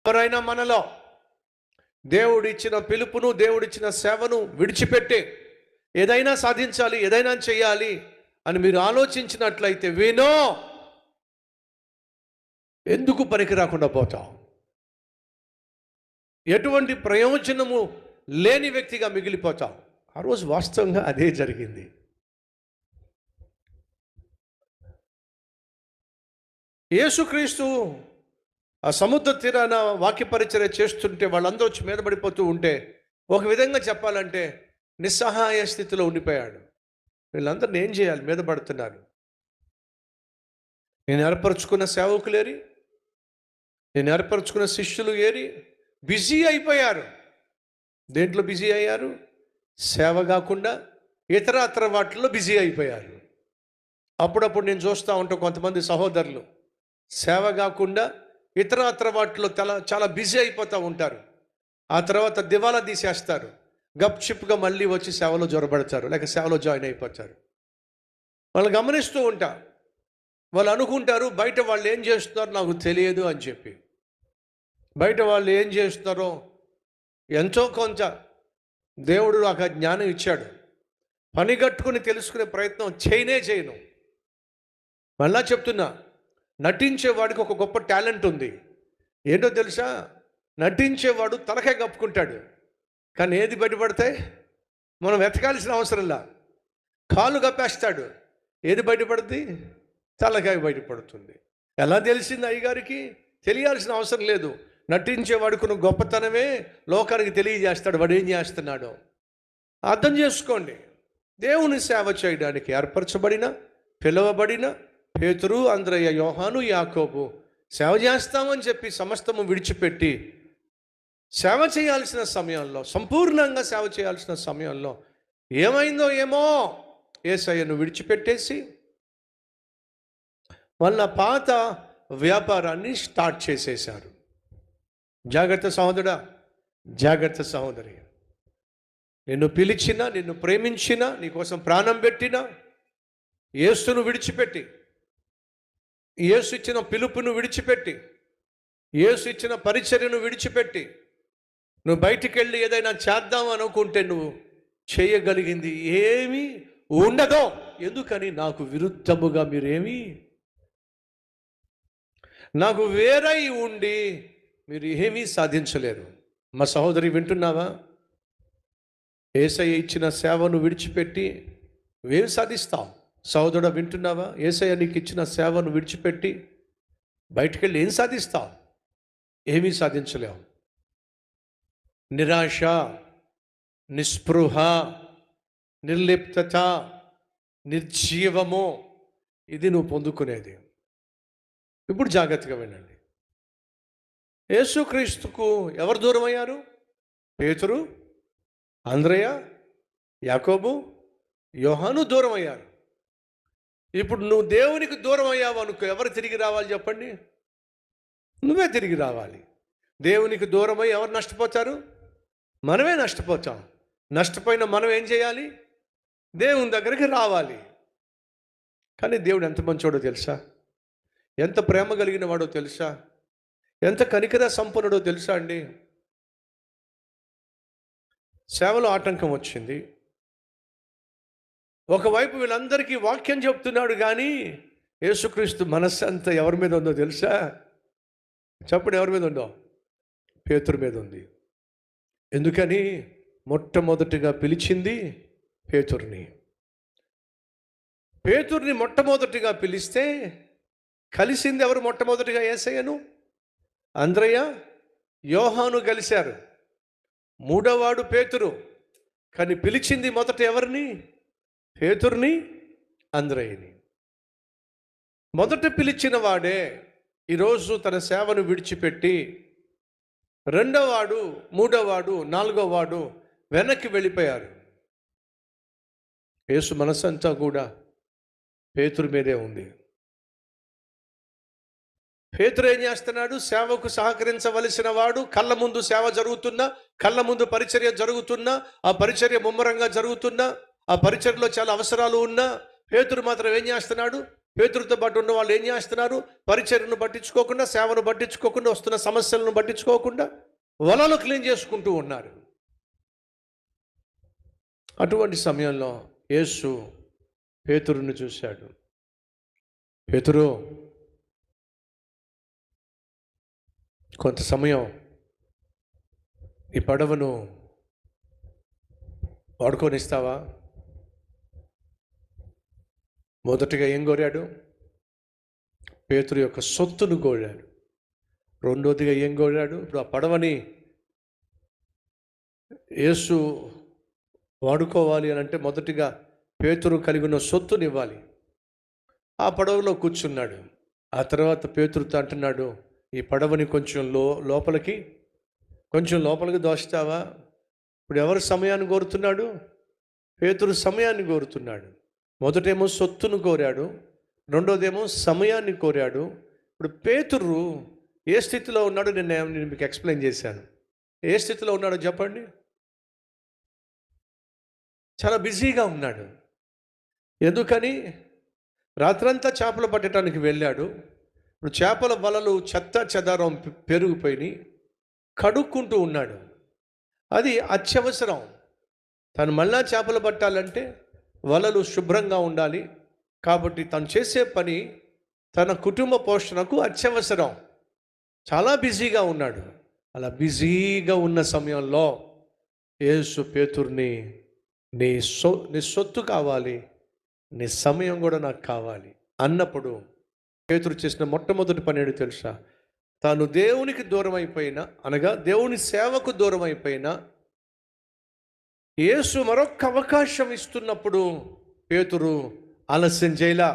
ఎవరైనా మనలో దేవుడిచ్చిన పిలుపును, దేవుడిచ్చిన సేవను విడిచిపెట్టి ఏదైనా సాధించాలి, ఏదైనా చేయాలి అని మీరు ఆలోచించినట్లయితే వినో, ఎందుకు పనికి రాకుండా పోతాం? ఎటువంటి ప్రయోజనము లేని వ్యక్తిగా మిగిలిపోతాం. ఆ రోజు వాస్తవంగా అదే జరిగింది. యేసుక్రీస్తు ఆ సముద్ర తీరాన వాక్య పరిచర్య చేస్తుంటే వాళ్ళందరూ వచ్చి మీద పడిపోతూ ఉంటే, ఒక విధంగా చెప్పాలంటే నిస్సహాయ స్థితిలో ఉండిపోయాడు. వీళ్ళందరినీ ఏం చేయాలి? మీద పడుతున్నారు. నేను ఏర్పరచుకున్న సేవకులేరి, నేను ఏర్పరచుకున్న శిష్యులు ఏరి బిజీ అయిపోయారు. దేంట్లో బిజీ అయ్యారు? సేవ కాకుండా ఇతర వాటిల్లో బిజీ అయిపోయారు. అప్పుడప్పుడు నేను చూస్తూ ఉంటాను, కొంతమంది సహోదరులు సేవ కాకుండా ఇతర వాటిలో చాలా బిజీ అయిపోతూ ఉంటారు. ఆ తర్వాత దివాలా తీసేస్తారు. గప్చిప్గా మళ్ళీ వచ్చి సేవలో జొరబడతారు, లేక సేవలో జాయిన్ అయిపోతారు. వాళ్ళు గమనిస్తూ ఉంటా, వాళ్ళు అనుకుంటారు బయట వాళ్ళు ఏం చేస్తున్నారో నాకు తెలియదు అని చెప్పి. బయట వాళ్ళు ఏం చేస్తున్నారో ఎంతో కొంత దేవుడు నాకు ఆ జ్ఞానం ఇచ్చాడు, పని కట్టుకుని తెలుసుకునే ప్రయత్నం చేయను. మళ్ళా చెప్తున్నా, నటించేవాడికి ఒక గొప్ప టాలెంట్ ఉంది. ఏంటో తెలుసా? నటించేవాడు తలకాయ కప్పుకుంటాడు, కానీ ఏది బయటపడతాయి మనం వెతకాల్సిన అవసరంలా. కాలు కప్పేస్తాడు, ఏది బయటపడుతుంది? తలకాయ బయటపడుతుంది. ఎలా తెలిసింది అయ్యగారికి? తెలియాల్సిన అవసరం లేదు. నటించేవాడుకున్న గొప్పతనమే లోకానికి తెలియజేస్తాడు వాడు ఏం చేస్తున్నాడో. అర్థం చేసుకోండి. దేవుని సేవ చేయడానికి ఏర్పరచబడిన, పిలువబడిన పేతురు, అంద్రయ్య, యోహాను, యాకోబు సేవ చేస్తామని చెప్పి సమస్తము విడిచిపెట్టి సేవ చేయాల్సిన సమయంలో, సంపూర్ణంగా సేవ చేయాల్సిన సమయంలో ఏమైందో ఏమో, యేసయ్యను విడిచిపెట్టేసి వాళ్ళ పాత వ్యాపారాన్ని స్టార్ట్ చేసేశారు. జాగ్రత్త సహోదరుడా, జాగ్రత్త సహోదరి. నిన్ను పిలిచిన, నిన్ను ప్రేమించిన, నీకోసం ప్రాణం పెట్టిన యేసును విడిచిపెట్టి, యేసు ఇచ్చిన పిలుపును విడిచిపెట్టి, యేసు ఇచ్చిన పరిచర్యను విడిచిపెట్టి నువ్వు బయటికి వెళ్ళి ఏదైనా చేద్దాం అనుకుంటే నువ్వు చేయగలిగింది ఏమీ ఉండదో. ఎందుకని? నాకు విరుద్ధముగా మీరేమీ, నాకు వేరై ఉండి మీరు ఏమీ సాధించలేరు. మా సహోదరి వింటున్నావా? యేసయ్య ఇచ్చిన సేవను విడిచిపెట్టి నువ్వేం సాధిస్తావు? సహోదరుడు వింటున్నావా? యేసయ్య నీకు ఇచ్చిన సేవను విడిచిపెట్టి బయటికి వెళ్ళి ఏం సాధిస్తావు? ఏమీ సాధించలేవు. నిరాశ, నిస్పృహ, నిర్లిప్తత, నిర్జీవము, ఇది నువ్వు పొందుకునేది. ఇప్పుడు జాగ్రత్తగా వినండి. యేసుక్రీస్తుకు ఎవరు దూరం అయ్యారు? పేతురు, అంద్రయ్య, యాకోబు, యోహాను దూరం అయ్యారు. ఇప్పుడు నువ్వు దేవునికి దూరం అయ్యావు అనుకో, ఎవరు తిరిగి రావాలి చెప్పండి? నువ్వే తిరిగి రావాలి. దేవునికి దూరమై ఎవరు నష్టపోతారు? మనమే నష్టపోతాం. నష్టపోయిన మనం ఏం చేయాలి? దేవుని దగ్గరికి రావాలి. కానీ దేవుడు ఎంత మంచోడో తెలుసా? ఎంత ప్రేమ కలిగిన వాడో తెలుసా? ఎంత కనికర సంపన్నుడో తెలుసా అండి? సేవలో ఆటంకం వచ్చింది. ఒకవైపు వీళ్ళందరికీ వాక్యం చెప్తున్నాడు, కానీ యేసుక్రీస్తు మనస్సు అంతా ఎవరి మీద ఉందో తెలుసా? చెప్పండి, ఎవరి మీద ఉందో? పేతురు మీద ఉంది. ఎందుకని? మొట్టమొదటిగా పిలిచింది పేతుర్ని. పేతుర్ని మొట్టమొదటిగా పిలిస్తే కలిసింది ఎవరు? మొట్టమొదటిగా యేసయ్యను, అంద్రయ్య, యోహాను కలిశారు. మూడోవాడు పేతురు. కానీ పిలిచింది మొదట ఎవరిని? పేతుర్ని, అంద్రయ్యని. మొదట పిలిచిన వాడే ఈరోజు తన సేవను విడిచిపెట్టి రెండోవాడు, మూడోవాడు, నాలుగోవాడు వెనక్కి వెళ్ళిపోయారు. యేసు మనసంతా కూడా పేతురు మీదే ఉంది. పేతురు ఏం చేస్తున్నాడు? సేవకు సహకరించవలసిన వాడు. కళ్ళ ముందు సేవ జరుగుతున్నా, కళ్ళ ముందు పరిచర్య జరుగుతున్నా, ఆ పరిచర్య ముమ్మరంగా జరుగుతున్నా, ఆ పరిచర్యలో చాలా అవసరాలు ఉన్నా, పేతురు మాత్రం ఏం చేస్తున్నాడు? పేతురుతో పాటు ఉన్న వాళ్ళు ఏం చేస్తున్నారు? పరిచర్యను పట్టించుకోకుండా, సేవను పట్టించుకోకుండా, వస్తున్న సమస్యలను పట్టించుకోకుండా వలలు క్లీన్ చేసుకుంటూ ఉన్నారు. అటువంటి సమయంలో యేసు పేతురుని చూశాడు. పేతురు, కొంత సమయం ఈ పడవను వాడుకొనిస్తావా? మొదటిగా ఏం కోరాడు? పేతురు యొక్క సొత్తును కోరాడు. రెండోదిగా ఏం కోరాడు? ఇప్పుడు ఆ పడవని యేసు వాడుకోవాలి అని అంటే మొదటిగా పేతురు కలిగి ఉన్న సొత్తుని ఇవ్వాలి. ఆ పడవలో కూర్చున్నాడు. ఆ తర్వాత పేతురుతో అంటున్నాడు, ఈ పడవని కొంచెం లోపలికి దోస్తావా? ఇప్పుడు ఎవరు సమయాన్ని కోరుతున్నాడు? పేతురు సమయాన్ని కోరుతున్నాడు. మొదటేమో సొత్తును కోరాడు, రెండోదేమో సమయాన్ని కోరాడు. ఇప్పుడు పేతురు ఏ స్థితిలో ఉన్నాడో నేను మీకు ఎక్స్ప్లెయిన్ చేశాను. ఏ స్థితిలో ఉన్నాడో చెప్పండి. చాలా బిజీగా ఉన్నాడు. ఎందుకని? రాత్రంతా చేపలు పట్టడానికి వెళ్ళాడు. ఇప్పుడు చేపల వలలు చెత్త చెదారం పెరిగిపోయి కడుక్కుంటూ ఉన్నాడు. అది అత్యవసరం. తను మళ్ళా చేపలు పట్టాలంటే వలలు శుభ్రంగా ఉండాలి. కాబట్టి తను చేసే పని తన కుటుంబ పోషణకు అత్యవసరం. చాలా బిజీగా ఉన్నాడు. అలా బిజీగా ఉన్న సమయంలో యేసు పేతుర్ని, నీ సొత్తు కావాలి, నీ సమయం కూడా నాకు కావాలి అన్నప్పుడు పేతురు చేసిన మొట్టమొదటి పని ఏంటో తెలుసా? తాను దేవునికి దూరం అయిపోయినా, అనగా దేవుని సేవకు దూరం అయిపోయినా, యేసు మరొక అవకాశం ఇస్తున్నప్పుడు పేతురు ఆలస్యం చేయలా.